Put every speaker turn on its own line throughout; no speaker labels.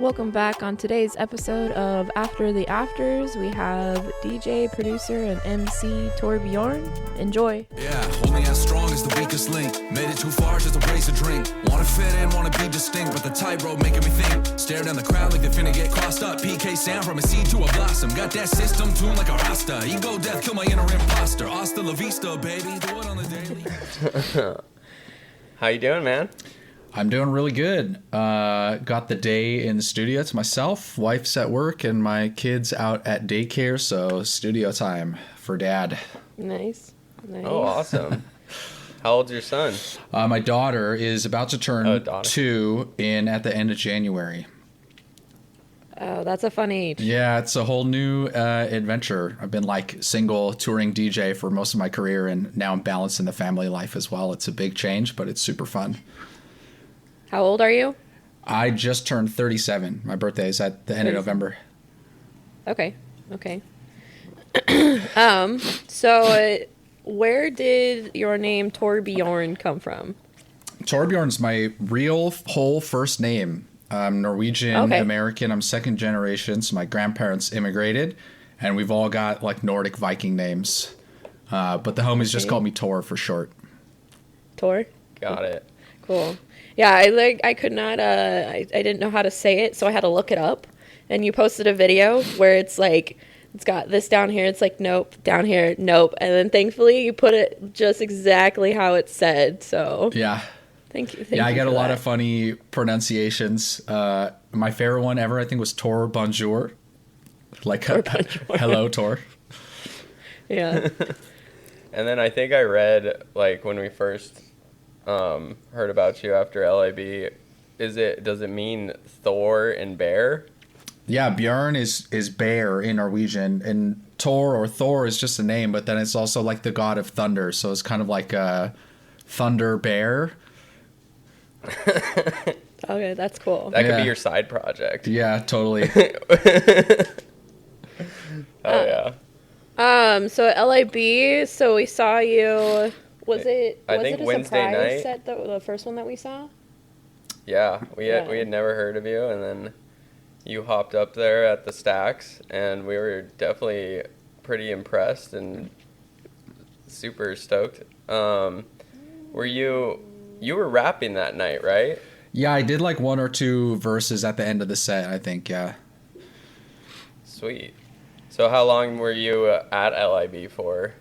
Welcome back. On today's episode of After the Afters, we have DJ, producer, and MC Tørbjorn. Enjoy.
Yeah, only as strong as the weakest link. Made it too far just to raise a drink. Wanna fit in, wanna be distinct, but the tightrope making me think. Stare down the crowd like they're finna get crossed up. PK sound from a seed to a blossom. Got that system tuned like a Rasta. Ego death, kill my inner imposter. Hasta la vista, baby. Do it on the daily.
How you doing, man?
I'm doing really good. Got the day in the studio to myself. Wife's at work and my kids out at daycare, so studio time for dad.
Nice.
Oh, awesome. How old's your son?
My daughter is about to turn 2 at the end of January.
Oh, that's a fun age.
Yeah, it's a whole new adventure. I've been like single touring DJ for most of my career, and now I'm balancing the family life as well. It's a big change, but it's super fun.
How old are you?
I just turned 37. My birthday is at the end of November.
Okay. So where did your name Tørbjorn come from?
Tørbjorn's my real whole first name. I'm Norwegian American. I'm second generation, so my grandparents immigrated, and we've all got like Nordic Viking names. But the homies just call me Tor for short.
Tor?
Got it.
Cool. Yeah, I could not, I didn't know how to say it, so I had to look it up. And you posted a video where it's like, it's got this down here, it's like, nope, down here, nope. And then thankfully you put it just exactly how it said, so.
Yeah.
Thank you.
I get a lot of funny pronunciations. My favorite one ever, I think, was Tor Bonjour. Like, hello, Tor.
Yeah.
And then I think I read, like, when we first heard about you after LAB, does it mean Thor and bear?
Yeah, Björn is bear in Norwegian, and Tor or Thor is just a name, but then it's also like the god of thunder, so it's kind of like a thunder bear.
Okay, that's cool.
That could be your side project.
Yeah, totally.
Oh yeah.
So at LAB, so we saw you. Was it a
Wednesday night
set, the first one that we saw?
Yeah, we had never heard of you, and then you hopped up there at the Stacks, and we were definitely pretty impressed and super stoked. Were you were rapping that night, right?
Yeah, I did like 1 or 2 verses at the end of the set, I think, yeah.
Sweet. So how long were you at LIB for?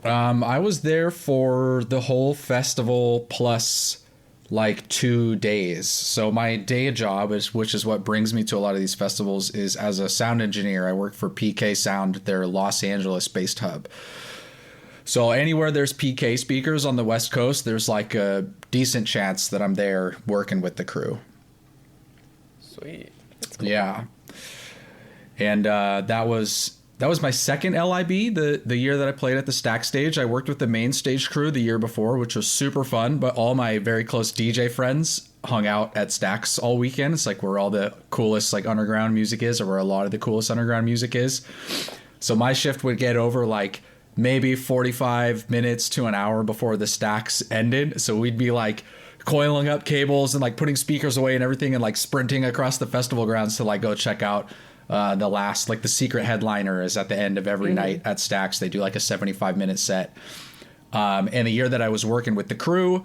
I was there for the whole festival plus like 2 days. So my day job, which is what brings me to a lot of these festivals, is as a sound engineer. I work for PK Sound, their Los Angeles-based hub. So anywhere there's PK speakers on the West Coast, there's like a decent chance that I'm there working with the crew.
Sweet.
That's cool.
Yeah. And that was my second LIB, the year that I played at the Stack stage. I worked with the main stage crew the year before, which was super fun, but all my very close DJ friends hung out at Stacks all weekend. It's like where all the coolest like underground music is, or where a lot of the coolest underground music is. So my shift would get over like maybe 45 minutes to an hour before the Stacks ended. So we'd be like coiling up cables and like putting speakers away and everything and like sprinting across the festival grounds to like go check out the last, like the secret headliner is at the end of every night at Stacks. They do like a 75-minute set. And the year that I was working with the crew,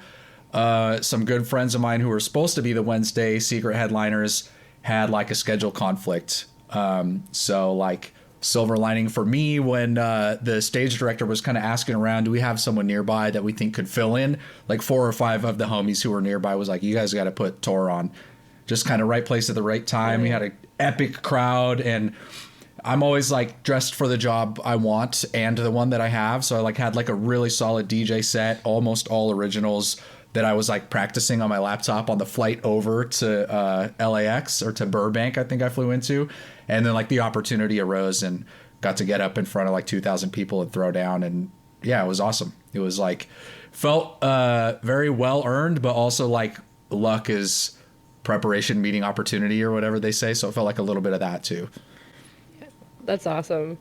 some good friends of mine who were supposed to be the Wednesday secret headliners had like a schedule conflict. So like silver lining for me when the stage director was kind of asking around, do we have someone nearby that we think could fill in? Like 4 or 5 of the homies who were nearby was like, you guys got to put Tor on. Just kind of right place at the right time. We had an epic crowd, and I'm always like dressed for the job I want and the one that I have. So I like had like a really solid DJ set, almost all originals that I was like practicing on my laptop on the flight over to LAX or to Burbank, I think I flew into. And then like the opportunity arose and got to get up in front of like 2,000 people and throw down. And yeah, it was awesome. It was like, felt very well earned, but also like luck is preparation meeting opportunity or whatever they say. So it felt like a little bit of that too.
That's awesome.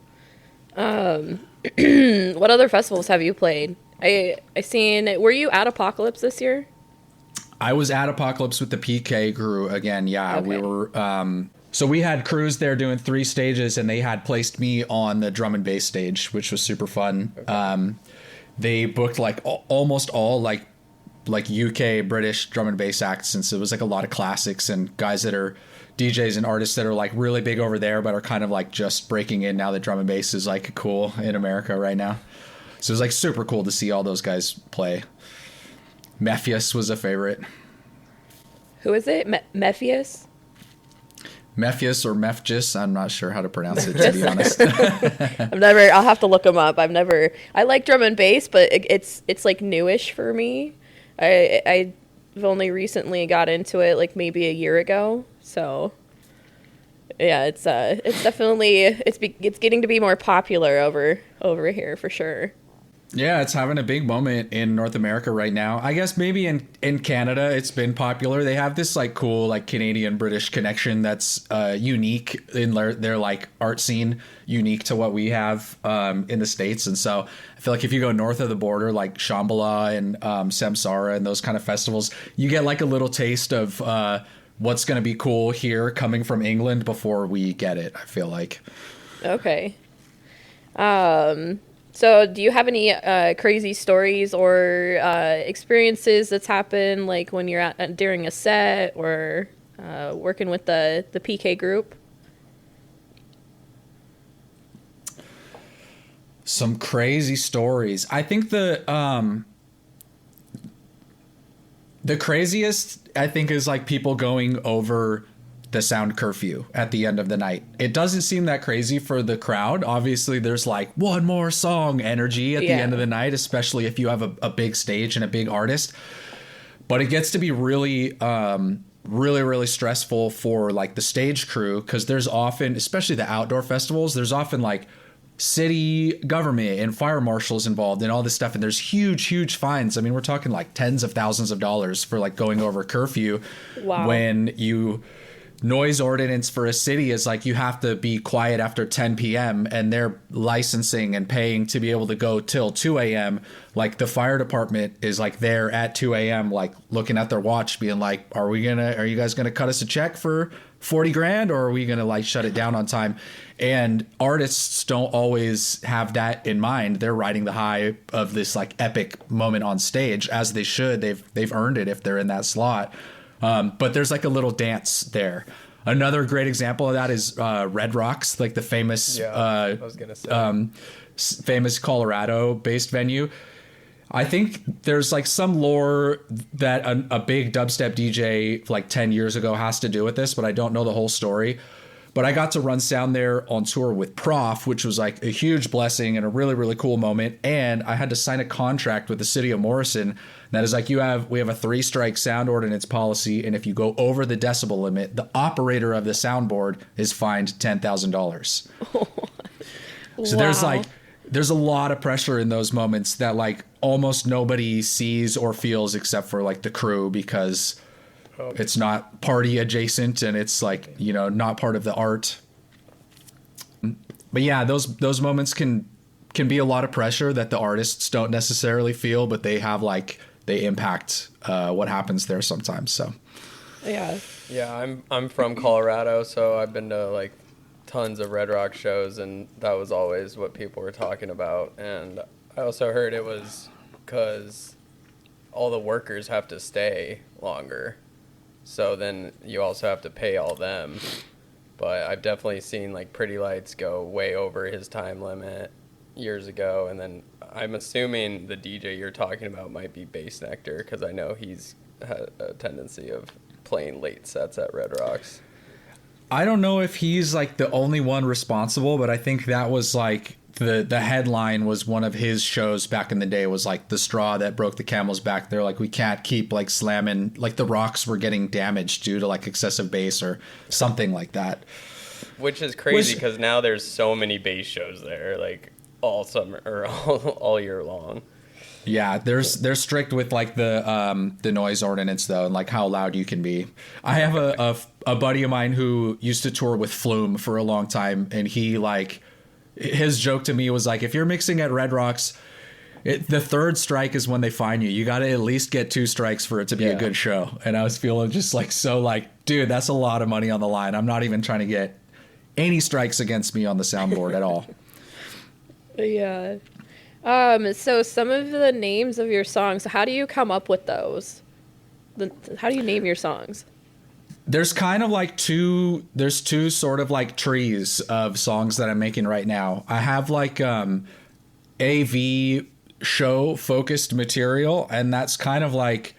What other festivals have you played? I seen, were you at Apocalypse this year?
I was at Apocalypse with the PK crew again. Yeah,
Okay.
we were. So we had crews there doing 3 stages, and they had placed me on the drum and bass stage, which was super fun. Okay. They booked like almost all like UK British drum and bass acts, since it was like a lot of classics and guys that are DJs and artists that are like really big over there, but are kind of like just breaking in now that drum and bass is like cool in America right now. So it was like super cool to see all those guys play. Mephius was a favorite.
Who is it? Mephius?
Mephius or Mefjus, I'm not sure how to pronounce it, to be honest.
I'll have to look him up. I like drum and bass, but it's like newish for me. I've only recently got into it, like maybe a year ago. So yeah, it's definitely, it's getting to be more popular over here for sure.
Yeah, it's having a big moment in North America right now. I guess maybe in Canada it's been popular. They have this like cool like Canadian-British connection that's unique in their like art scene, unique to what we have in the States. And so I feel like if you go north of the border, like Shambhala and Samsara and those kind of festivals, you get like a little taste of what's going to be cool here coming from England before we get it, I feel like.
Okay. So do you have any crazy stories or experiences that's happened, like when you're during a set or working with the PK group?
Some crazy stories. I think the craziest, I think, is like people going over the sound curfew at the end of the night. It doesn't seem that crazy for the crowd. Obviously, there's like one more song energy at the end of the night, especially if you have a big stage and a big artist. But it gets to be really, really stressful for like the stage crew, because there's often, especially the outdoor festivals, there's often like city government and fire marshals involved and all this stuff, and there's huge fines. I mean, we're talking like tens of thousands of dollars for like going over curfew.
Wow.
When you noise ordinance for a city is like you have to be quiet after 10 p.m. and they're licensing and paying to be able to go till 2 a.m. Like the fire department is like there at 2 a.m. like looking at their watch being like, are you guys gonna cut us a check for 40 grand, or are we gonna like shut it down on time? And artists don't always have that in mind. They're riding the high of this like epic moment on stage, as they should. They've earned it if they're in that slot. But there's like a little dance there. Another great example of that is Red Rocks, like the famous
I was gonna say.
Famous Colorado-based venue. I think there's like some lore that a big dubstep DJ like 10 years ago has to do with this, but I don't know the whole story. But I got to run sound there on tour with Prof, which was like a huge blessing and a really, really cool moment. And I had to sign a contract with the city of Morrison that is like, we have a 3-strike sound ordinance policy, and if you go over the decibel limit, the operator of the soundboard is fined $10,000. So there's a lot of pressure in those moments that like almost nobody sees or feels except for like the crew, because it's not party adjacent and it's like, you know, not part of the art. But yeah, those moments can be a lot of pressure that the artists don't necessarily feel, but they have like, they impact what happens there sometimes. So
yeah, I'm from Colorado, so I've been to like tons of Red Rock shows, and that was always what people were talking about. And I also heard it was because all the workers have to stay longer, so then you also have to pay all them. But I've definitely seen like Pretty Lights go way over his time limit years ago, and then I'm assuming the DJ you're talking about might be Bass Nectar, because I know he's had a tendency of playing late sets at Red Rocks.
I don't know if he's like the only one responsible, but I think that was like the headline was one of his shows back in the day, was like the straw that broke the camel's back. They're like, we can't keep like slamming, like the rocks were getting damaged due to like excessive bass or something like that.
Which is crazy, because now there's so many bass shows there, like all summer or all year long.
Yeah, they're strict with like the noise ordinance though, and like how loud you can be. I have a buddy of mine who used to tour with Flume for a long time, and he like, his joke to me was like, if you're mixing at Red Rocks The third strike is when they fine you. You got to at least get 2 strikes for it to be a good show. And I was feeling just like, so like, dude, that's a lot of money on the line. I'm not even trying to get any strikes against me on the soundboard at all.
Yeah. So some of the names of your songs, how do you come up with those? How do you name your songs?
There's kind of like there's two sort of like trees of songs that I'm making right now. I have like AV show focused material, and that's kind of like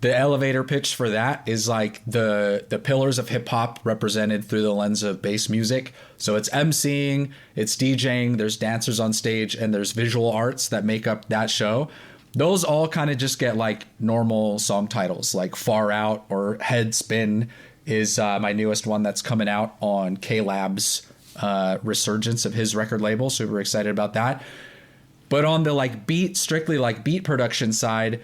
the elevator pitch for that is like the pillars of hip hop represented through the lens of bass music. So it's emceeing, it's DJing, there's dancers on stage, and there's visual arts that make up that show. Those all kind of just get like normal song titles, like Far Out or Head Spin is my newest one that's coming out on K-Lab's resurgence of his record label. Super excited about that. But on the like strictly like beat production side,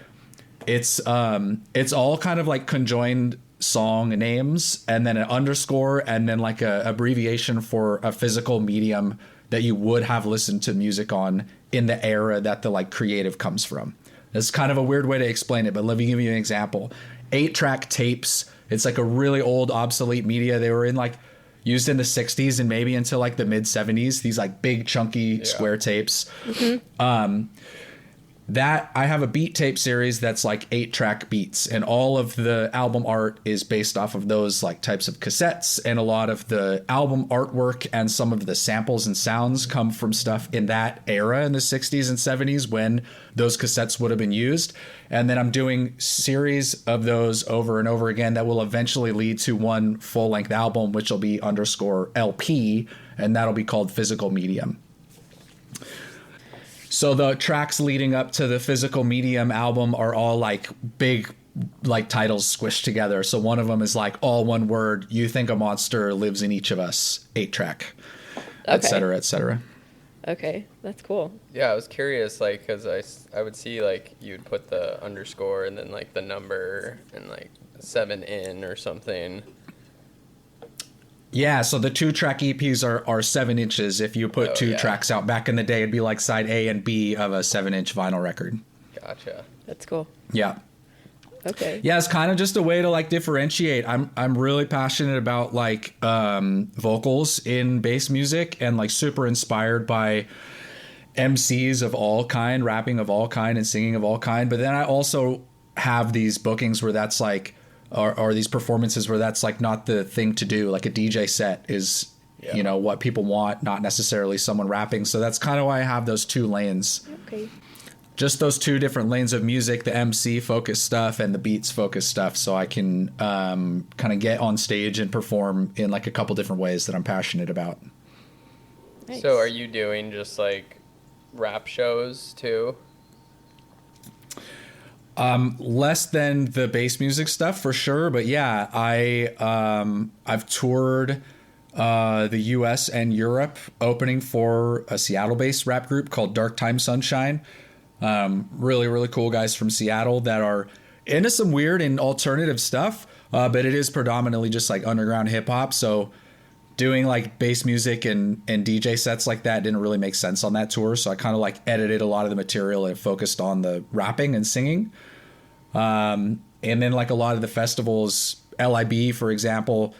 it's all kind of like conjoined song names and then an underscore and then like a abbreviation for a physical medium that you would have listened to music on in the era that the like creative comes from. It's kind of a weird way to explain it, but let me give you an example. 8-track tapes. It's like a really old obsolete media. They were used in the 60s and maybe until like the mid 70s, these like big chunky square tapes. Mm-hmm. That I have a beat tape series that's like 8-track beats, and all of the album art is based off of those like types of cassettes, and a lot of the album artwork and some of the samples and sounds come from stuff in that era in the 60s and 70s when those cassettes would have been used. And then I'm doing series of those over and over again that will eventually lead to one full-length album, which will be underscore LP, and that'll be called Physical Medium. So the tracks leading up to the Physical Medium album are all like big like titles squished together. So one of them is like all one word, You Think a Monster Lives in Each of Us, 8-track, et cetera, et cetera.
Okay, that's cool.
Yeah, I was curious, like, because I would see, like, you'd put the underscore and then, like, the number and, like, 7 in or something.
Yeah, so the 2-track EPs are 7 inches. If you put two tracks out back in the day, it'd be like side A and B of a 7-inch vinyl record.
Gotcha.
That's cool.
Yeah.
Okay.
Yeah, it's kind of just a way to like differentiate. I'm really passionate about like vocals in bass music and like super inspired by MCs of all kind, rapping of all kind and singing of all kind. But then I also have these bookings where that's like or these performances where that's like not the thing to do. Like a DJ set is, you know, what people want, not necessarily someone rapping. So that's kind of why I have those two lanes.
Okay.
Just those two different lanes of music, the MC focused stuff and the beats focused stuff. So I can kind of get on stage and perform in like a couple different ways that I'm passionate about.
Nice.
So are you doing just like rap shows too?
Less than the bass music stuff for sure, but yeah, I've toured the US and Europe opening for a Seattle-based rap group called Dark Time Sunshine. Really, really cool guys from Seattle that are into some weird and alternative stuff, but it is predominantly just like underground hip hop. So doing like bass music and DJ sets like that didn't really make sense on that tour. So I kind of like edited a lot of the material and focused on the rapping and singing. And then like a lot of the festivals, LIB, for example,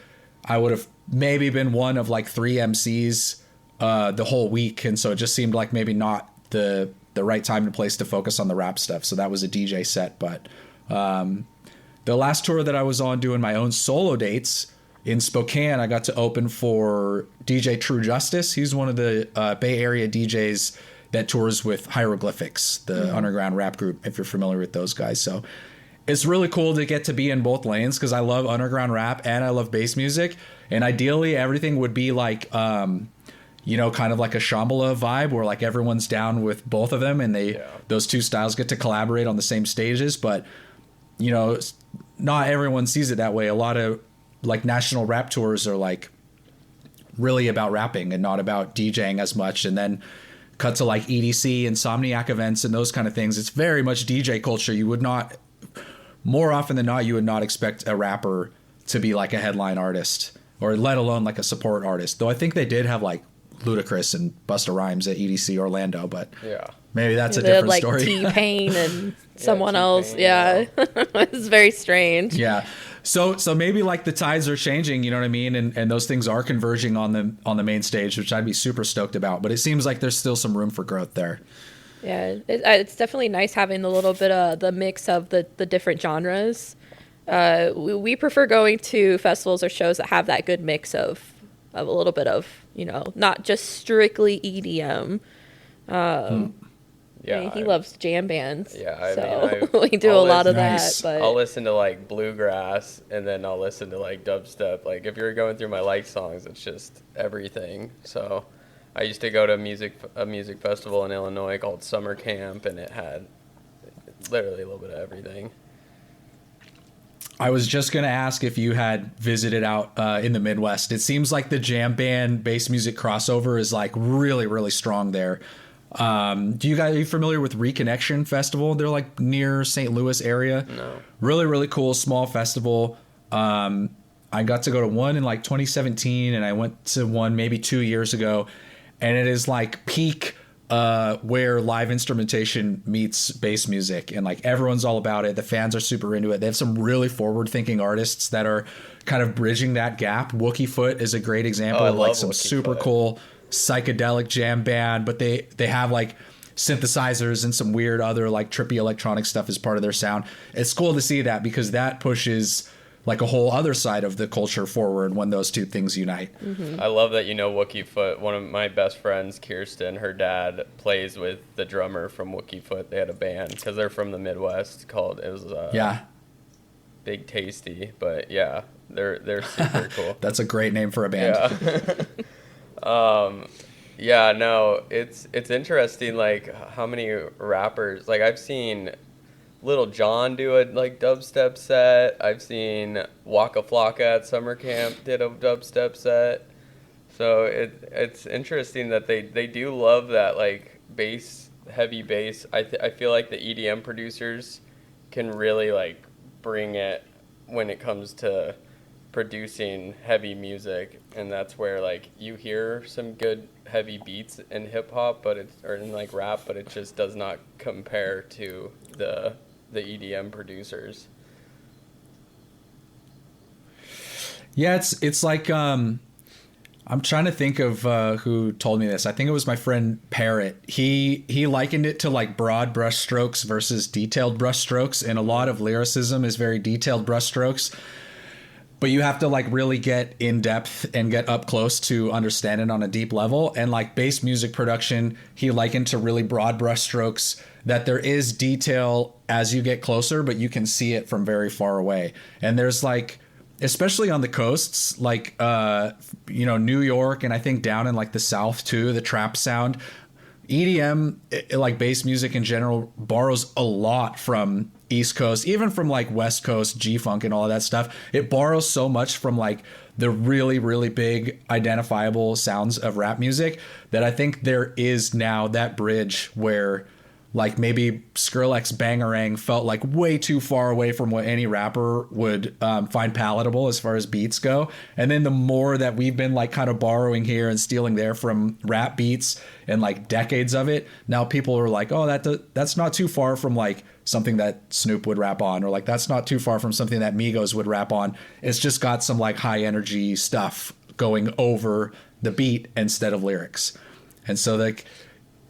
I would have maybe been one of like 3 MCs the whole week. And so it just seemed like maybe not the right time and place to focus on the rap stuff. So that was a DJ set. But the last tour that I was on doing my own solo dates in Spokane, I got to open for DJ True Justice. He's one of the Bay Area DJs that tours with Hieroglyphics, the underground rap group, if you're familiar with those guys. So it's really cool to get to be in both lanes because I love underground rap and I love bass music. And ideally, everything would be like, you know, kind of like a Shambhala vibe where like everyone's down with both of them and those two styles get to collaborate on the same stages. But, you know, not everyone sees it that way. A lot of like national rap tours are like really about rapping and not about DJing as much. And then cut to like EDC, Insomniac events and those kind of things. It's very much DJ culture. You would not, more often than not, you would not expect a rapper to be like a headline artist or let alone like a support artist. Though I think they did have like Ludacris and Busta Rhymes at EDC Orlando, but Maybe that's a
They had,
different
like,
story.
T-Pain and someone else.
T-Pain,
Yeah. It's very strange.
Yeah. So maybe like the tides are changing, you know what I mean? And those things are converging on the main stage, which I'd be super stoked about. But it seems like there's still some room for growth there.
Yeah, it's definitely nice having the little bit of the mix of the different genres. We prefer going to festivals or shows that have that good mix of a little bit of, you know, not just strictly EDM.
Yeah,
he loves jam bands.
Yeah,
so we do a lot of
Nice.
that. But
I'll listen to like bluegrass, and then I'll listen to like dubstep. Like if you're going through my like songs, it's just everything. So I used to go to a music festival in Illinois called Summer Camp, and it had literally a little bit of everything.
I was just going to ask if you had visited out in the Midwest. It seems like the jam band bass music crossover is like really, really strong there. Are you familiar with Reconnection Festival? They're like near St. Louis area.
No.
Really, really cool, small festival. I got to go to one in like 2017, and I went to one maybe 2 years ago. And it is like peak where live instrumentation meets bass music, and like everyone's all about it. The fans are super into it. They have some really forward-thinking artists that are kind of bridging that gap. Wookie Foot is a great example of like some super cool psychedelic jam band, but they have like synthesizers and some weird other like trippy electronic stuff as part of their sound. It's cool to see that because that pushes like a whole other side of the culture forward when those two things unite.
I love that you know Wookie Foot. One of my best friends, Kirsten, her dad plays with the drummer from Wookie Foot. They had a band because they're from the Midwest called Big Tasty. But yeah, they're super cool.
That's a great name for a band.
Yeah. No, it's interesting like how many rappers, like I've seen Little John do a like dubstep set. I've seen Waka Flocka at summer camp did a dubstep set. So it's interesting that they do love that like heavy bass. I feel like the EDM producers can really like bring it when it comes to producing heavy music, and that's where like you hear some good heavy beats in hip hop, or in like rap, but it just does not compare to the EDM producers.
Yeah, it's like I'm trying to think of who told me this. I think it was my friend Parrot. He likened it to like broad brush strokes versus detailed brush strokes, and a lot of lyricism is very detailed brush strokes. But you have to like really get in depth and get up close to understand it on a deep level. And like bass music production, he likened to really broad brush strokes, that there is detail as you get closer, but you can see it from very far away. And there's like, especially on the coasts, like, New York, and I think down in like the South too, the trap sound, EDM, like bass music in general, borrows a lot from East Coast, even from like West Coast G-Funk and all of that stuff. It borrows so much from like the really, really big identifiable sounds of rap music that I think there is now that bridge where like maybe Skrillex Bangarang felt like way too far away from what any rapper would find palatable as far as beats go. And then the more that we've been like kind of borrowing here and stealing there from rap beats and like decades of it, now people are like, oh, that's not too far from like something that Snoop would rap on, or like that's not too far from something that Migos would rap on. It's just got some like high energy stuff going over the beat instead of lyrics. And so like,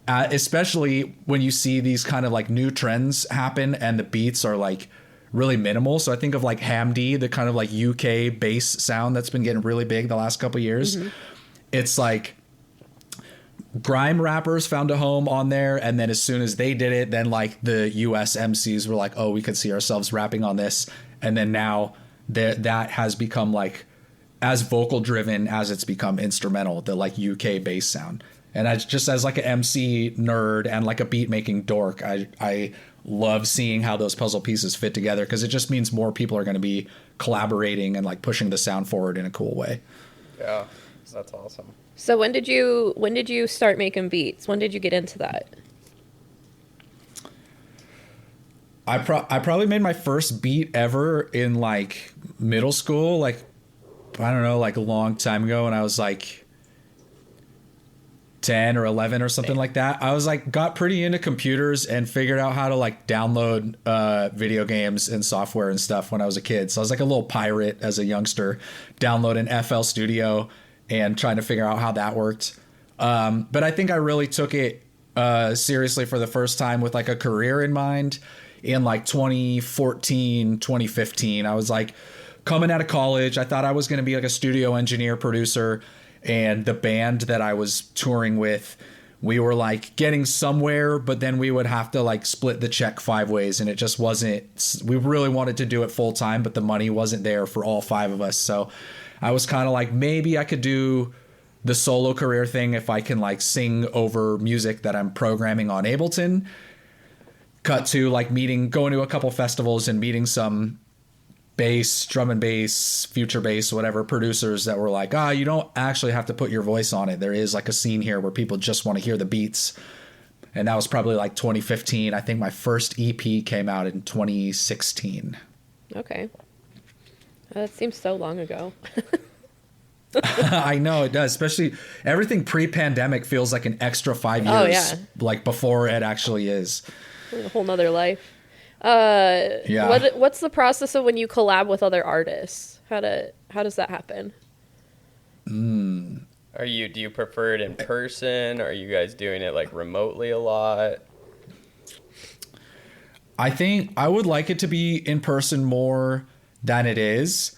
especially when you see these kind of like new trends happen and the beats are like really minimal. So I think of like Hamdi, the kind of like UK bass sound that's been getting really big the last couple of years. Mm-hmm. It's like grime rappers found a home on there, and then as soon as they did it, then like the US MCs were like, oh, we could see ourselves rapping on this. And then now that has become like as vocal driven as it's become instrumental, the like UK bass sound. And I just, as like an MC nerd and like a beat making dork, I love seeing how those puzzle pieces fit together, because it just means more people are going to be collaborating and like pushing the sound forward in a cool way.
Yeah, that's awesome.
So when did you start making beats? When did you get into that?
I probably made my first beat ever in like middle school, like, I don't know, like a long time ago. And I was like 10 or 11 or something like that. I was like, got pretty into computers and figured out how to like download video games and software and stuff when I was a kid. So I was like a little pirate as a youngster, downloading FL Studio and trying to figure out how that worked. But I think I really took it seriously for the first time with like a career in mind in like 2014, 2015. I was like coming out of college. I thought I was going to be like a studio engineer, producer. And the band that I was touring with, we were like getting somewhere, but then we would have to like split the check 5 ways. And it just wasn't, we really wanted to do it full time, but the money wasn't there for all 5 of us. So I was kind of like, maybe I could do the solo career thing if I can like sing over music that I'm programming on Ableton. Cut to like going to a couple festivals and meeting some bass, drum and bass, future bass, whatever producers that were like, you don't actually have to put your voice on it. There is like a scene here where people just want to hear the beats. And that was probably like 2015. I think my first EP came out in 2016.
Okay. That seems so long ago.
I know it does, especially everything pre-pandemic feels like an extra 5 years, like before it actually is.
A whole nother life. What's the process of when you collab with other artists? How does that happen?
Do you prefer it in person? Are you guys doing it like remotely a lot?
I think I would like it to be in person more than it is.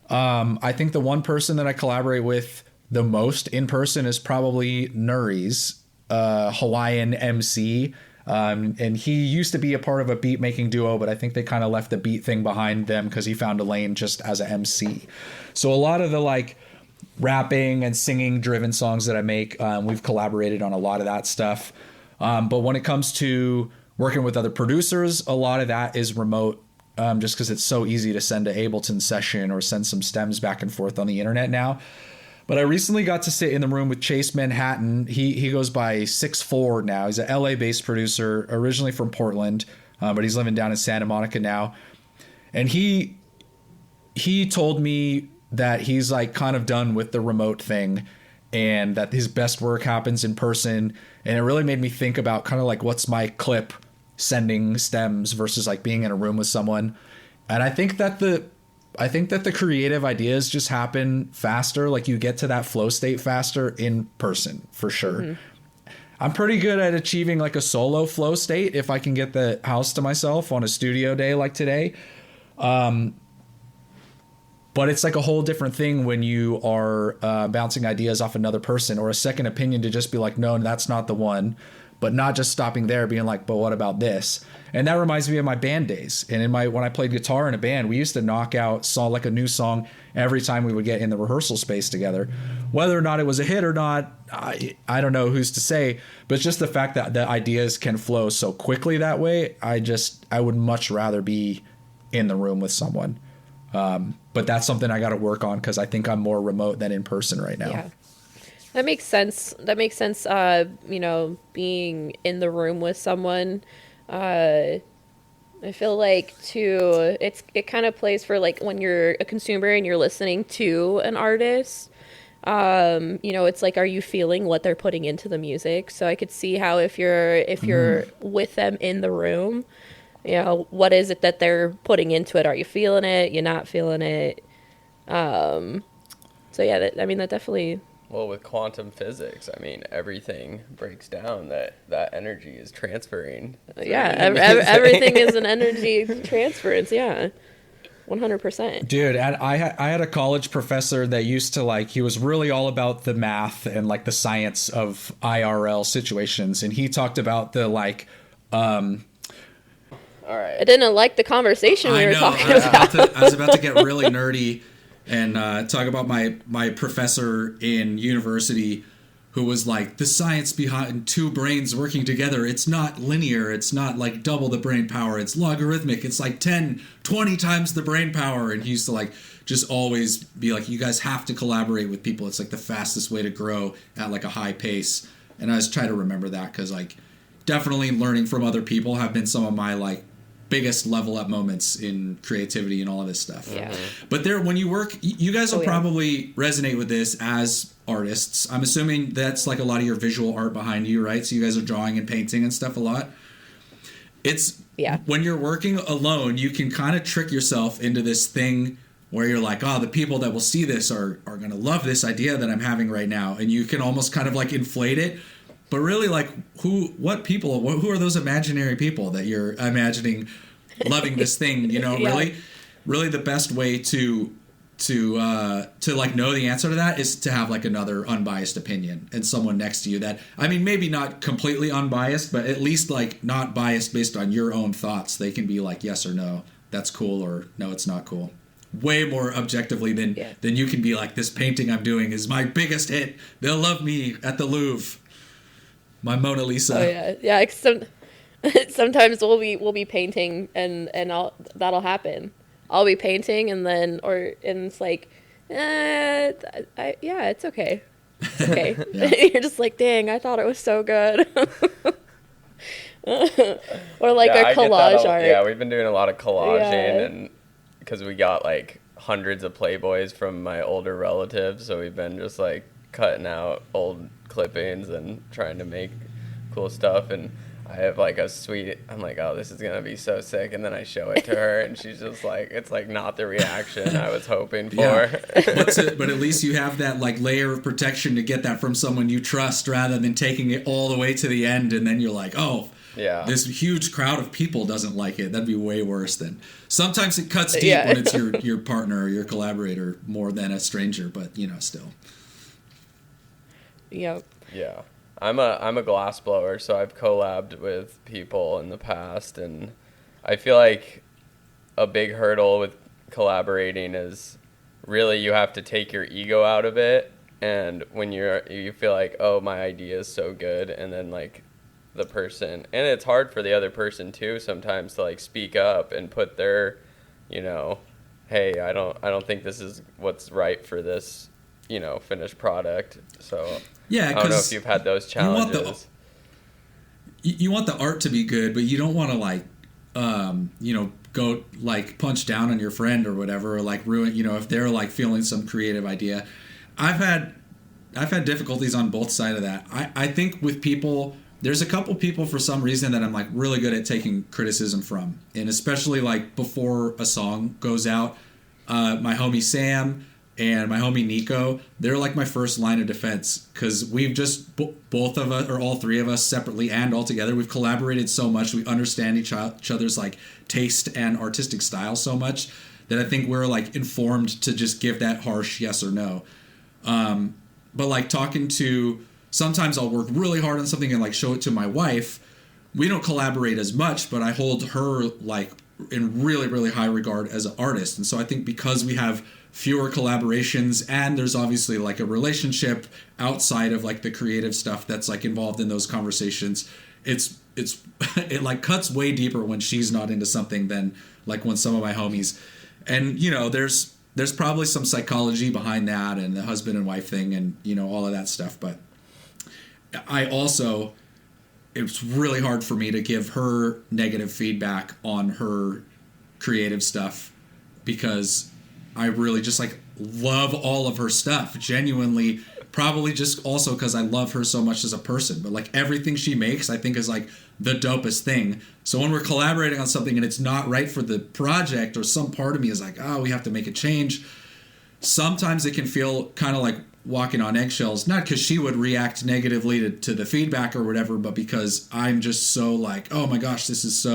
I think the one person that I collaborate with the most in person is probably Nuri's, Hawaiian MC. And he used to be a part of a beat making duo, but I think they kind of left the beat thing behind them because he found a lane just as an MC. So a lot of the like rapping and singing driven songs that I make, we've collaborated on a lot of that stuff. But when it comes to working with other producers, a lot of that is remote, just because it's so easy to send an Ableton session or send some stems back and forth on the internet now. But I recently got to sit in the room with Chase Manhattan. He goes by 6'4" now. He's an LA-based producer, originally from Portland, but he's living down in Santa Monica now. And he told me that he's like kind of done with the remote thing and that his best work happens in person. And it really made me think about kind of like what's my clip sending stems versus like being in a room with someone. And I think that the creative ideas just happen faster. Like you get to that flow state faster in person for sure. Mm-hmm. I'm pretty good at achieving like a solo flow state if I can get the house to myself on a studio day like today. But it's like a whole different thing when you are bouncing ideas off another person or a second opinion to just be like, no, that's not the one. But not just stopping there, being like, but what about this? And that reminds me of my band days. And when I played guitar in a band, we used to knock out like a new song every time we would get in the rehearsal space together. Whether or not it was a hit or not, I don't know who's to say. But it's just the fact that the ideas can flow so quickly that way. I would much rather be in the room with someone. But that's something I got to work on because I think I'm more remote than in person right now.
Yeah. That makes sense. Being in the room with someone, I feel like too, it kind of plays for like when you're a consumer and you're listening to an artist, it's like, are you feeling what they're putting into the music? So I could see how if you're with them in the room, what is it that they're putting into it? Are you feeling it? You're not feeling it? So yeah, that definitely.
Well, with quantum physics, everything breaks down that energy is transferring.
Yeah, everything is an energy transference. Yeah, 100%.
Dude, I had a college professor that used to he was really all about the math and like the science of IRL situations, and he talked about the All right.
I didn't like the conversation we were talking about.
I was about to get really nerdy. And talk about my professor in university who was like, the science behind two brains working together, it's not linear. It's not like double the brain power. It's logarithmic. It's like 10, 20 times the brain power. And he used to just always be like, you guys have to collaborate with people. It's like the fastest way to grow at like a high pace. And I was trying to remember that because definitely learning from other people have been some of my biggest level up moments in creativity and all of this stuff.
Yeah.
But when you work, you guys will
yeah.
probably resonate with this as artists. I'm assuming that's like a lot of your visual art behind you, right? So you guys are drawing and painting and stuff a lot. It's when you're working alone, you can kind of trick yourself into this thing where you're like, oh, the people that will see this are going to love this idea that I'm having right now. And you can almost kind of like inflate it. But really, like, who are those imaginary people that you're imagining loving this thing? You know, really the best way to like know the answer to that is to have like another unbiased opinion and someone next to you that, I mean, maybe not completely unbiased, but at least like not biased based on your own thoughts. They can be like, yes or no, that's cool, or no, it's not cool. Way more objectively than you can be like, this painting I'm doing is my biggest hit. They'll love me at the Louvre. My Mona Lisa.
Oh yeah. Sometimes we'll be painting and that'll happen. I'll be painting and it's like, it's okay. It's okay. You're just like, dang, I thought it was so good. Or like a collage art.
Yeah, we've been doing a lot of collaging and because we got like hundreds of Playboys from my older relatives, so we've been just like cutting out old clippings and trying to make cool stuff. And I have like I'm like, oh, this is gonna be so sick, and then I show it to her and she's just like, it's like not the reaction I was hoping for.
But at least you have that like layer of protection to get that from someone you trust, rather than taking it all the way to the end and then you're like, oh yeah, this huge crowd of people doesn't like it. That'd be way worse than. Sometimes it cuts deep when it's your partner or your collaborator more than a stranger, but you know, still.
Yep.
Yeah. I'm a glass blower, so I've collabed with people in the past, and I feel like a big hurdle with collaborating is really you have to take your ego out of it, and when you feel like, oh, my idea is so good, and then like the person, and it's hard for the other person too sometimes to like speak up and put their, you know, hey, I don't think this is what's right for this, you know, finished product. So I don't know if you've had those challenges.
You want the art to be good, but you don't want to like, you know, go like punch down on your friend or whatever, or like ruin, you know, if they're like feeling some creative idea. I've had difficulties on both sides of that. I think with people, there's a couple people for some reason that I'm like really good at taking criticism from, and especially like before a song goes out, my homie Sam and my homie Nico, they're like my first line of defense, because we've just both of us, or all three of us separately and all together, we've collaborated so much, we understand each other's like taste and artistic style so much that I think we're like informed to just give that harsh yes or no. But like talking to, sometimes I'll work really hard on something and like show it to my wife. We don't collaborate as much, but I hold her like in really, really high regard as an artist. And so I think because we have fewer collaborations, and there's obviously like a relationship outside of like the creative stuff that's like involved in those conversations, it like cuts way deeper when she's not into something than like when some of my homies. And you know, there's probably some psychology behind that and the husband and wife thing and you know all of that stuff, but it's really hard for me to give her negative feedback on her creative stuff, because I really just like love all of her stuff genuinely, probably just also because I love her so much as a person, but like everything she makes I think is like the dopest thing. So when we're collaborating on something and it's not right for the project, or some part of me is like, oh, we have to make a change, sometimes it can feel kind of like walking on eggshells, not because she would react negatively to the feedback or whatever, but because I'm just so like, oh my gosh, this is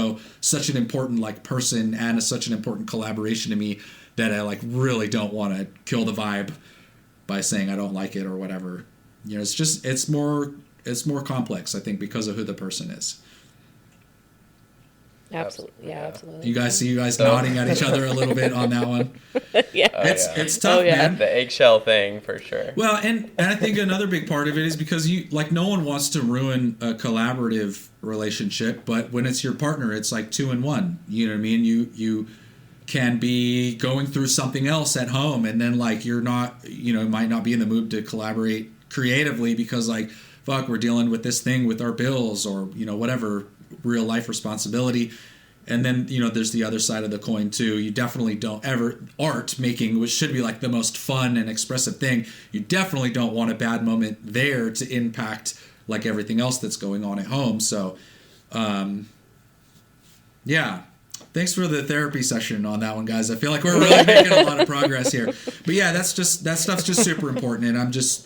such an important like person and such an important collaboration to me that I like really don't want to kill the vibe by saying I don't like it or whatever. You know, it's more complex, I think, because of who the person is.
Absolutely. Yeah, absolutely.
You guys nodding at each other a little bit on that one.
Yeah.
It's tough, man.
The eggshell thing for sure.
Well, and I think another big part of it is because you like no one wants to ruin a collaborative relationship, but when it's your partner, it's like 2 in 1. You know what I mean? You can be going through something else at home, and then like you're not, you know, might not be in the mood to collaborate creatively because like, fuck, we're dealing with this thing with our bills or, you know, whatever real life responsibility. And then, there's the other side of the coin too. You definitely don't ever, art making, which should be like the most fun and expressive thing, you definitely don't want a bad moment there to impact like everything else that's going on at home. So, yeah. Thanks for the therapy session on that one, guys. I feel like we're really making a lot of progress here. But yeah, that stuff's just super important. And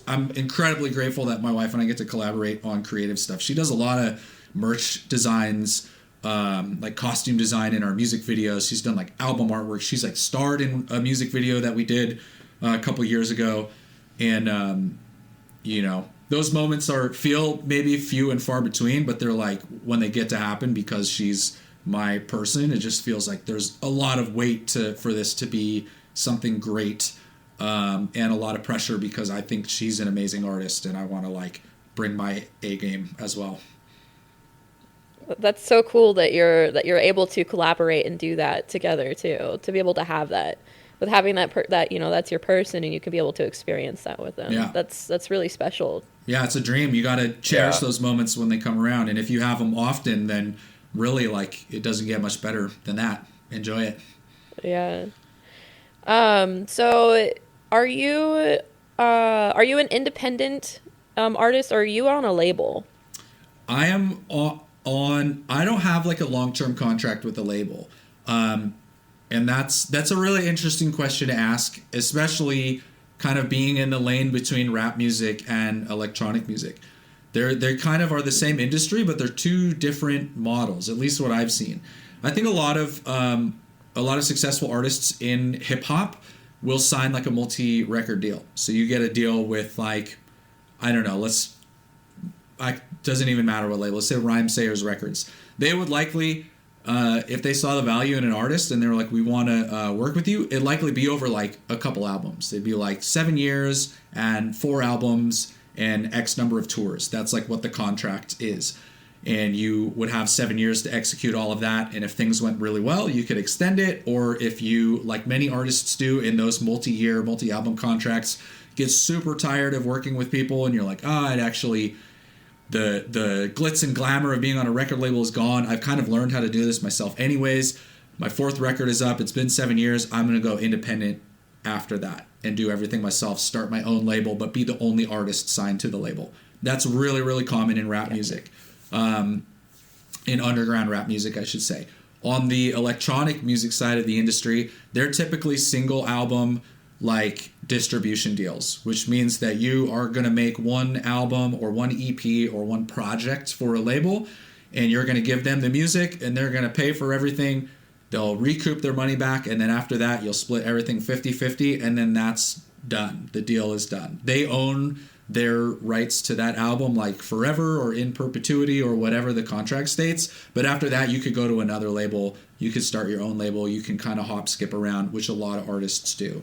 I'm incredibly grateful that my wife and I get to collaborate on creative stuff. She does a lot of merch designs, like costume design in our music videos. She's done like album artwork. She's like starred in a music video that we did a couple years ago. And, those moments feel maybe few and far between, but they're like when they get to happen because she's my person, it just feels like there's a lot of weight for this to be something great, and a lot of pressure because I think she's an amazing artist and I want to like bring my A game as well.
That's so cool that you're able to collaborate and do that together too, to be able to have that with having that that's your person and you can be able to experience that with them.
Yeah.
That's really special.
Yeah, it's a dream. You got to cherish those moments when they come around, and if you have them often, then really, like, it doesn't get much better than that. Enjoy it.
Yeah. So are you an independent artist, or are you on a label?
I am on. I don't have like a long-term contract with a label, and that's a really interesting question to ask, especially kind of being in the lane between rap music and electronic music. They kind of are the same industry, but they're two different models, at least what I've seen. I think a lot of successful artists in hip hop will sign like a multi-record deal. So you get a deal with like, I don't know, doesn't even matter what label. Let's say Rhyme Sayers Records. They would likely, if they saw the value in an artist and they were like, we want to work with you, it'd likely be over like a couple albums. They'd be like 7 years and 4 albums and X number of tours. That's like what the contract is. And you would have 7 years to execute all of that. And if things went really well, you could extend it. Or if you, like many artists do in those multi-year, multi-album contracts, get super tired of working with people and you're like, it actually, the glitz and glamour of being on a record label is gone. I've kind of learned how to do this myself anyways. My 4th record is up. It's been 7 years. I'm going to go independent after that and do everything myself, start my own label, but be the only artist signed to the label. That's really, really common in rap music, in underground rap music, I should say. On the electronic music side of the industry, they're typically single album, like distribution deals, which means that you are going to make one album or one EP or one project for a label, and you're going to give them the music, and they're going to pay for everything. They'll recoup their money back, and then after that, you'll split everything 50-50, and then that's done. The deal is done. They own their rights to that album like forever or in perpetuity or whatever the contract states. But after that, you could go to another label. You could start your own label. You can kind of hop, skip around, which a lot of artists do.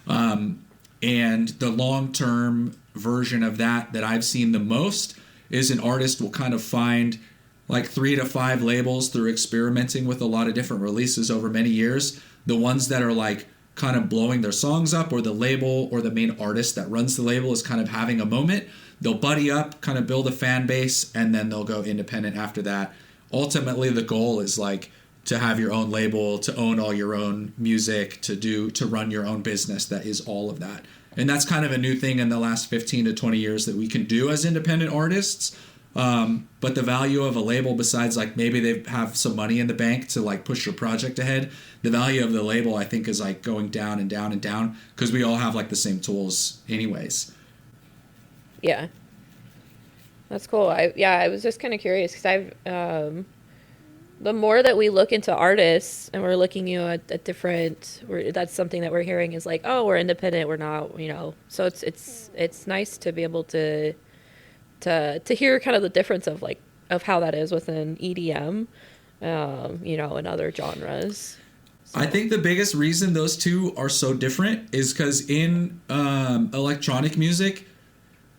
And the long-term version of that I've seen the most is an artist will kind of find like 3 to 5 labels through experimenting with a lot of different releases over many years. The ones that are like kind of blowing their songs up, or the label or the main artist that runs the label is kind of having a moment, they'll buddy up, kind of build a fan base, and then they'll go independent after that. Ultimately, the goal is like to have your own label, to own all your own music, to run your own business that is all of that. And that's kind of a new thing in the last 15 to 20 years that we can do as independent artists. But the value of a label, besides like maybe they have some money in the bank to like push your project ahead, the value of the label I think is like going down and down and down because we all have like the same tools anyways.
Yeah, that's cool. I was just kind of curious because the more that we look into artists and we're looking at different, that's something that we're hearing is like, oh, we're independent, we're not, so it's nice to be able to hear kind of the difference of how that is within EDM, and other genres. So.
I think the biggest reason those two are so different is because in electronic music,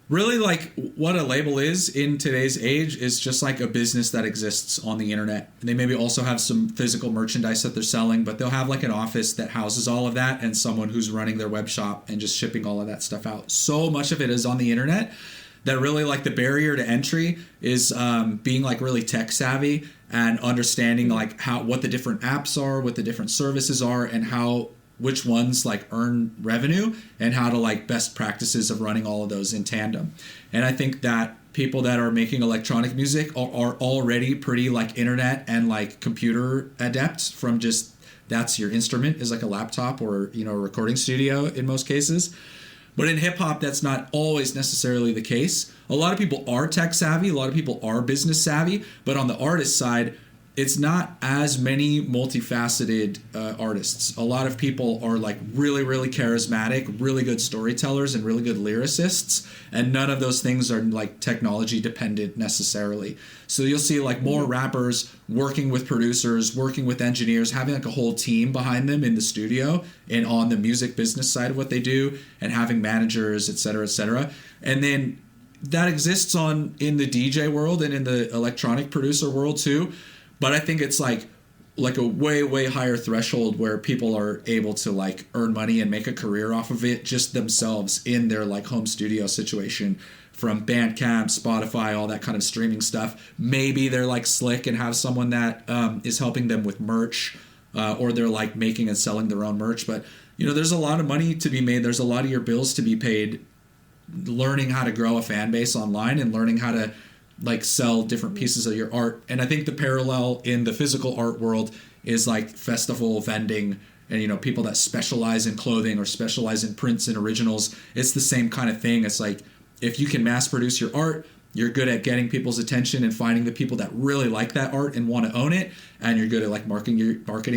really like what a label is in today's age is just like a business that exists on the internet. They maybe also have some physical merchandise that they're selling, but they'll have like an office that houses all of that and someone who's running their web shop and just shipping all of that stuff out. So much of it is on the internet that really like the barrier to entry is being like really tech savvy and understanding like what the different apps are, what the different services are, and which ones like earn revenue, and how to like best practices of running all of those in tandem. And I think that people that are making electronic music are already pretty like internet and like computer adept from just that's your instrument is like a laptop or, you know, a recording studio in most cases. But in hip hop, that's not always necessarily the case. A lot of people are tech savvy. A lot of people are business savvy. But on the artist side, it's not as many multifaceted artists. A lot of people are like really, really charismatic, really good storytellers, and really good lyricists. And none of those things are like technology dependent necessarily. So you'll see like more rappers working with producers, working with engineers, having like a whole team behind them in the studio and on the music business side of what they do, and having managers, et cetera, et cetera. And then that exists in the DJ world and in the electronic producer world too. But I think it's like a way, way higher threshold where people are able to like earn money and make a career off of it just themselves in their like home studio situation, from Bandcamp, Spotify, all that kind of streaming stuff. Maybe they're like slick and have someone that is helping them with merch, or they're like making and selling their own merch. But, you know, there's a lot of money to be made. There's a lot of your bills to be paid learning how to grow a fan base online and learning how to like sell different pieces of your art. And I think the parallel in the physical art world is like festival vending and, you know, people that specialize in clothing or specialize in prints and originals. It's the same kind of thing. It's like, if you can mass produce your art, you're good at getting people's attention and finding the people that really like that art and want to own it, and you're good at like marketing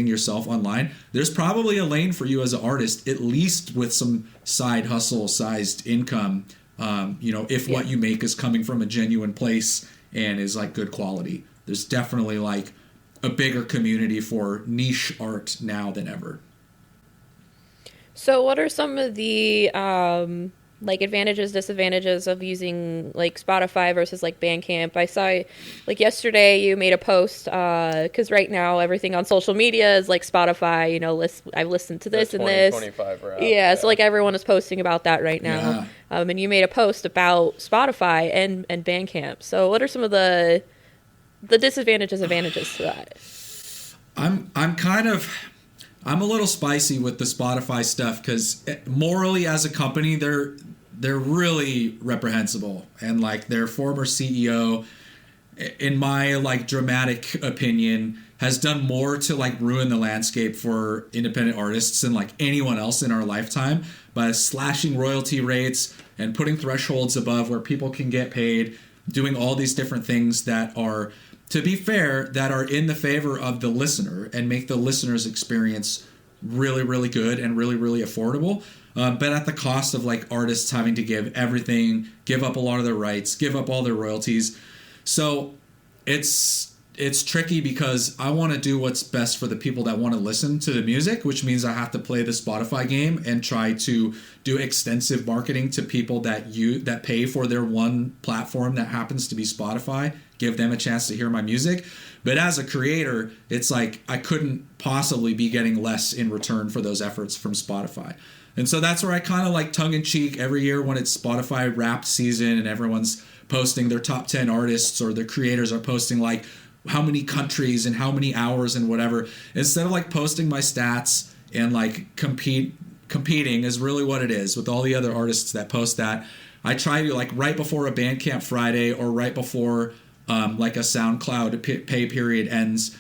yourself online. There's probably a lane for you as an artist, at least with some side hustle sized income. You know, if what you make is coming from a genuine place and is like good quality. There's definitely like a bigger community for niche art now than ever.
So what are some of the like advantages, disadvantages of using like Spotify versus like Bandcamp? I saw like yesterday you made a post because right now everything on social media is like Spotify, you know, I've listened to this and this.
25 rap,
yeah, so like everyone is posting about that right now.
Yeah.
And you made a post about Spotify and Bandcamp. So what are some of the disadvantages, advantages to that?
I'm a little spicy with the Spotify stuff because morally as a company, they're really reprehensible. And like their former CEO, in my like dramatic opinion, has done more to like ruin the landscape for independent artists than like anyone else in our lifetime by slashing royalty rates and putting thresholds above where people can get paid, doing all these different things that are, to be fair, that are in the favor of the listener and make the listener's experience really, really good and really, really affordable. But at the cost of like artists having to give everything, give up a lot of their rights, give up all their royalties. So it's tricky because I want to do what's best for the people that want to listen to the music, which means I have to play the Spotify game and try to do extensive marketing to people that pay for their one platform that happens to be Spotify, give them a chance to hear my music. But as a creator, it's like I couldn't possibly be getting less in return for those efforts from Spotify. And so that's where I kind of like tongue-in-cheek every year when it's Spotify Wrapped season and everyone's posting their top 10 artists or their creators are posting like how many countries and how many hours and whatever. Instead of like posting my stats and like competing is really what it is with all the other artists that post that. I try to like right before a Bandcamp Friday or right before like a SoundCloud pay period ends,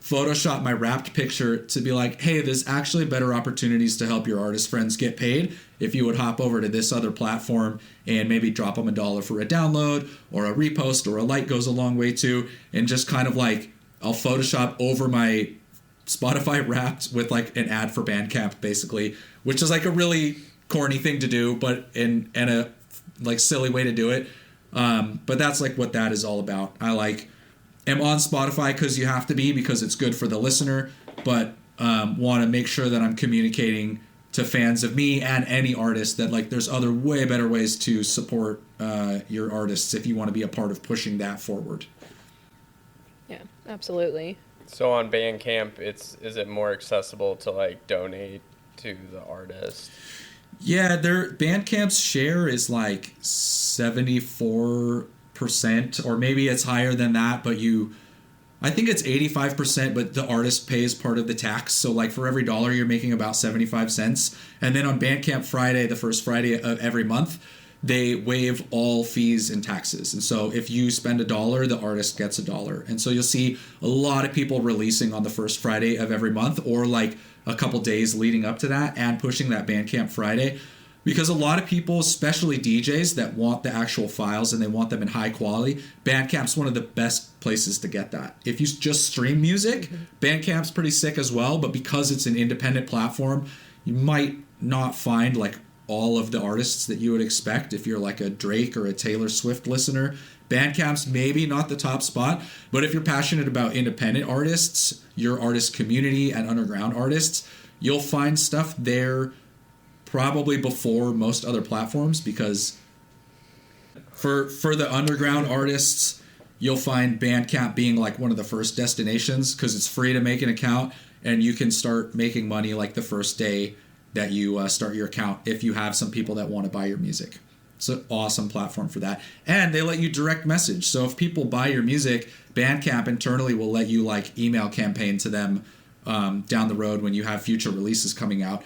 Photoshop my wrapped picture to be like, hey, there's actually better opportunities to help your artist friends get paid if you would hop over to this other platform and maybe drop them $1 for a download or a repost or a like goes a long way too. And just kind of like, I'll Photoshop over my Spotify Wrapped with like an ad for Bandcamp basically, which is like a really corny thing to do, but in a like silly way to do it. But that's like what that is all about. I like am on Spotify because you have to be, because it's good for the listener, but want to make sure that I'm communicating to fans of me and any artist that like there's other way better ways to support your artists if you want to be a part of pushing that forward.
Yeah, absolutely.
So on Bandcamp, is it more accessible to like donate to the artist?
Yeah, their Bandcamp's share is like 74%, or maybe it's higher than that, but you I think it's 85%, but the artist pays part of the tax. So like for every dollar, you're making about 75 cents. And then on Bandcamp Friday, the first Friday of every month, they waive all fees and taxes. And so if you spend $1, the artist gets $1. And so you'll see a lot of people releasing on the first Friday of every month, or like a couple days leading up to that, and pushing that Bandcamp Friday. Because a lot of people, especially DJs that want the actual files and they want them in high quality, Bandcamp's one of the best places to get that. If you just stream music, Bandcamp's pretty sick as well, but because it's an independent platform, you might not find like all of the artists that you would expect if you're like a Drake or a Taylor Swift listener. Bandcamp's maybe not the top spot, but if you're passionate about independent artists, your artist community and underground artists, you'll find stuff there probably before most other platforms, because for the underground artists, you'll find Bandcamp being like one of the first destinations, because it's free to make an account and you can start making money like the first day that you start your account if you have some people that want to buy your music. It's an awesome platform for that. And they let you direct message. So if people buy your music, Bandcamp internally will let you like email campaign to them down the road when you have future releases coming out.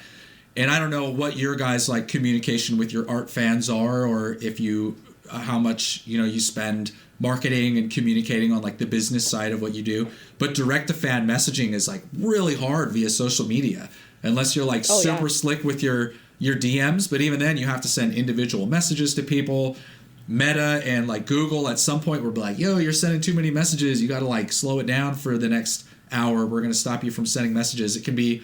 And I don't know what your guys' like communication with your art fans are, or if you how much you spend marketing and communicating on like the business side of what you do. But direct to fan messaging is like really hard via social media, unless you're like super slick with your DMs. But even then, you have to send individual messages to people. Meta and like Google at some point will be like, yo, you're sending too many messages. You got to like slow it down for the next hour. We're going to stop you from sending messages. It can be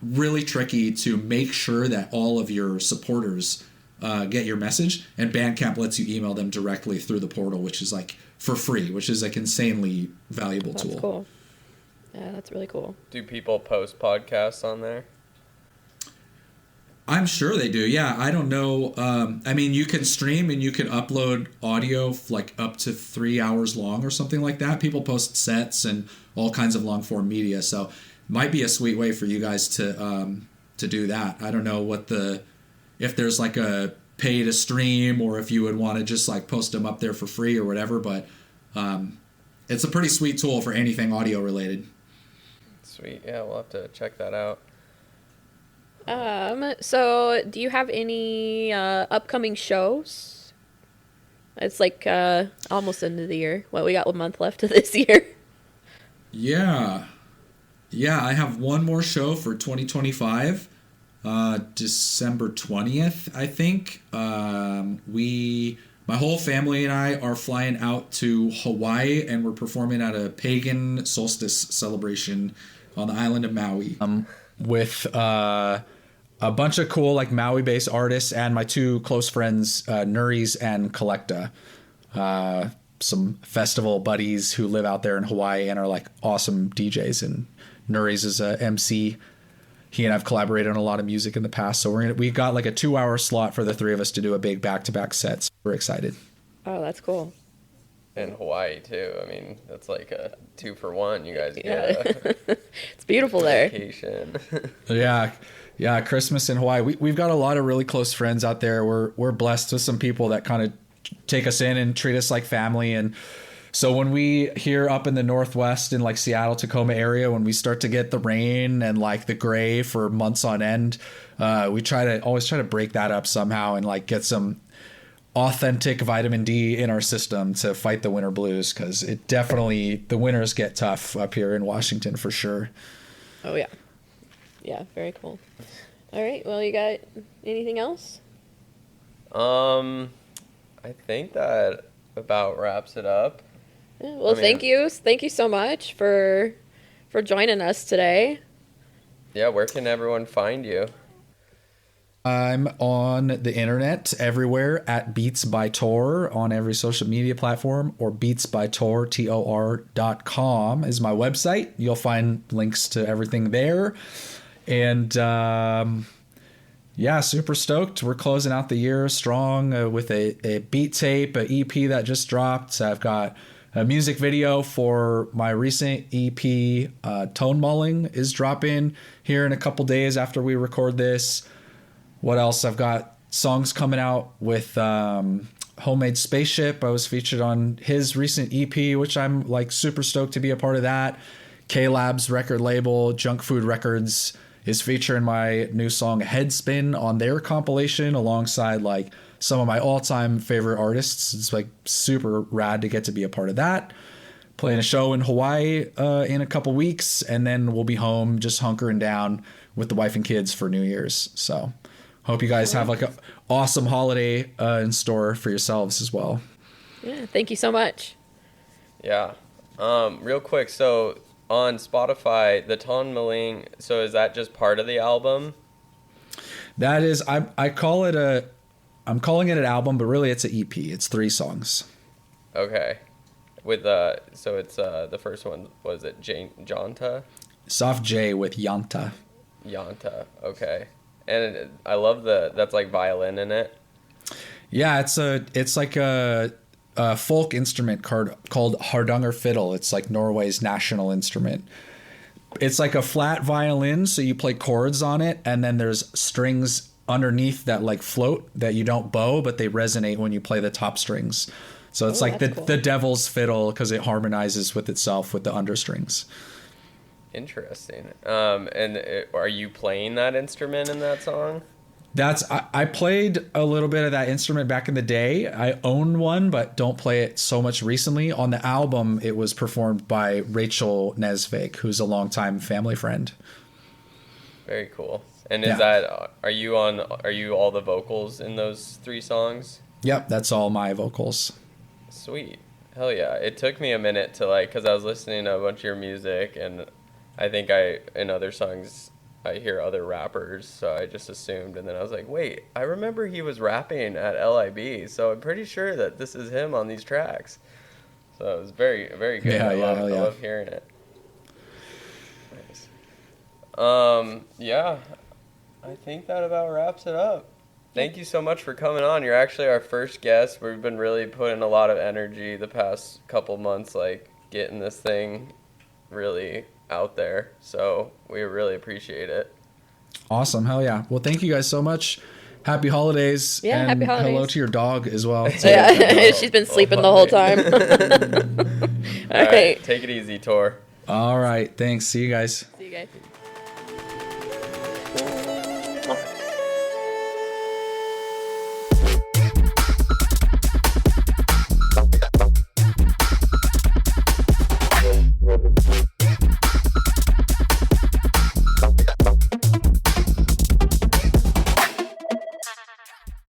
really tricky to make sure that all of your supporters get your message, and Bandcamp lets you email them directly through the portal, which is like for free, which is like insanely valuable tool.
That's cool. Yeah, that's really cool.
Do people post podcasts on there?
I'm sure they do. Yeah, I don't know. I mean, you can stream and you can upload audio like up to 3 hours long or something like that. People post sets and all kinds of long form media, so might be a sweet way for you guys to do that. I don't know if there's like a pay to stream, or if you would want to just like post them up there for free or whatever, but it's a pretty sweet tool for anything audio related.
Sweet. Yeah, we'll have to check that out.
So do you have any upcoming shows? It's like almost end of the year. Well, we got 1 month left of this year.
Yeah, I have one more show for 2025, December 20th, I think. My whole family and I are flying out to Hawaii, and we're performing at a pagan solstice celebration on the island of Maui. With a bunch of cool like Maui-based artists and my two close friends, Nuris and Collecta. Some festival buddies who live out there in Hawaii and are like awesome DJs, and Nuris is a MC. He and I've collaborated on a lot of music in the past, so we've got like a 2-hour slot for the three of us to do a big back-to-back set. So we're excited.
Oh, that's cool.
In Hawaii too. I mean, that's like a 2-for-1. You guys get
it's beautiful there.
Vacation.
Yeah, Christmas in Hawaii. We've got a lot of really close friends out there. We're blessed with some people that kind of take us in and treat us like family. And so when we here up in the Northwest in like Seattle, Tacoma area, when we start to get the rain and like the gray for months on end, we always try to break that up somehow and like get some authentic vitamin D in our system to fight the winter blues, because the winters get tough up here in Washington for sure.
Oh yeah, very cool. All right, well, you got anything else?
I think that about wraps it up.
Yeah, well, thank you so much for joining us today.
Yeah, where can everyone find you?
I'm on the internet everywhere at Beats by Tor on every social media platform, or beatsbytor, TOR.com is my website. You'll find links to everything there. And super stoked. We're closing out the year strong with a beat tape, an EP that just dropped. I've got a music video for my recent EP, Tone Mulling, is dropping here in a couple days after we record this. What else? I've got songs coming out with Homemade Spaceship. I was featured on his recent EP, which I'm like super stoked to be a part of that. K-Lab's record label, Junk Food Records, is featuring my new song Headspin on their compilation alongside like some of my all-time favorite artists. It's like super rad to get to be a part of that. Playing a show in Hawaii in a couple weeks, and then we'll be home just hunkering down with the wife and kids for New Year's. So hope you guys have like an awesome holiday in store for yourselves as well.
Yeah, thank you so much.
Yeah. Real quick, so on Spotify, the Ton Maling, so is that just part of the album?
That is, I'm calling it an album, but really it's an EP. It's 3 songs.
Okay. With so it's the first one, was it Janta?
Soft J with Yanta.
Yanta, okay. And I love that's like violin in it.
Yeah, it's like a folk instrument called Hardanger fiddle. It's like Norway's national instrument. It's like a flat violin, so you play chords on it, and then there's strings underneath that like float that you don't bow, but they resonate when you play the top strings. So it's like the devil's fiddle because it harmonizes with itself with the understrings.
Interesting. Are you playing that instrument in that song?
I played a little bit of that instrument back in the day. I own one, but don't play it so much recently. On the album, it was performed by Rachel Nesvik, who's a longtime family friend.
Very cool. And are you all the vocals in those 3 songs?
Yep, that's all my vocals.
Sweet. Hell yeah. It took me a minute to because I was listening to a bunch of your music, and I think in other songs I hear other rappers, so I just assumed, and then I was like, wait, I remember he was rapping at LIB, so I'm pretty sure that this is him on these tracks. So it was very, very good. I love hearing it. Nice. Yeah, I think that about wraps it up. Thank you so much for coming on. You're actually our first guest. We've been really putting a lot of energy the past couple months, getting this thing really out there. So we really appreciate it.
Awesome. Hell yeah. Well, thank you guys so much. Happy holidays.
Yeah,
and
happy holidays.
Hello to your dog as well.
Yeah, she's been sleeping the whole time. All right.
Take it easy, Tor.
All right. Thanks. See you guys.
See you guys.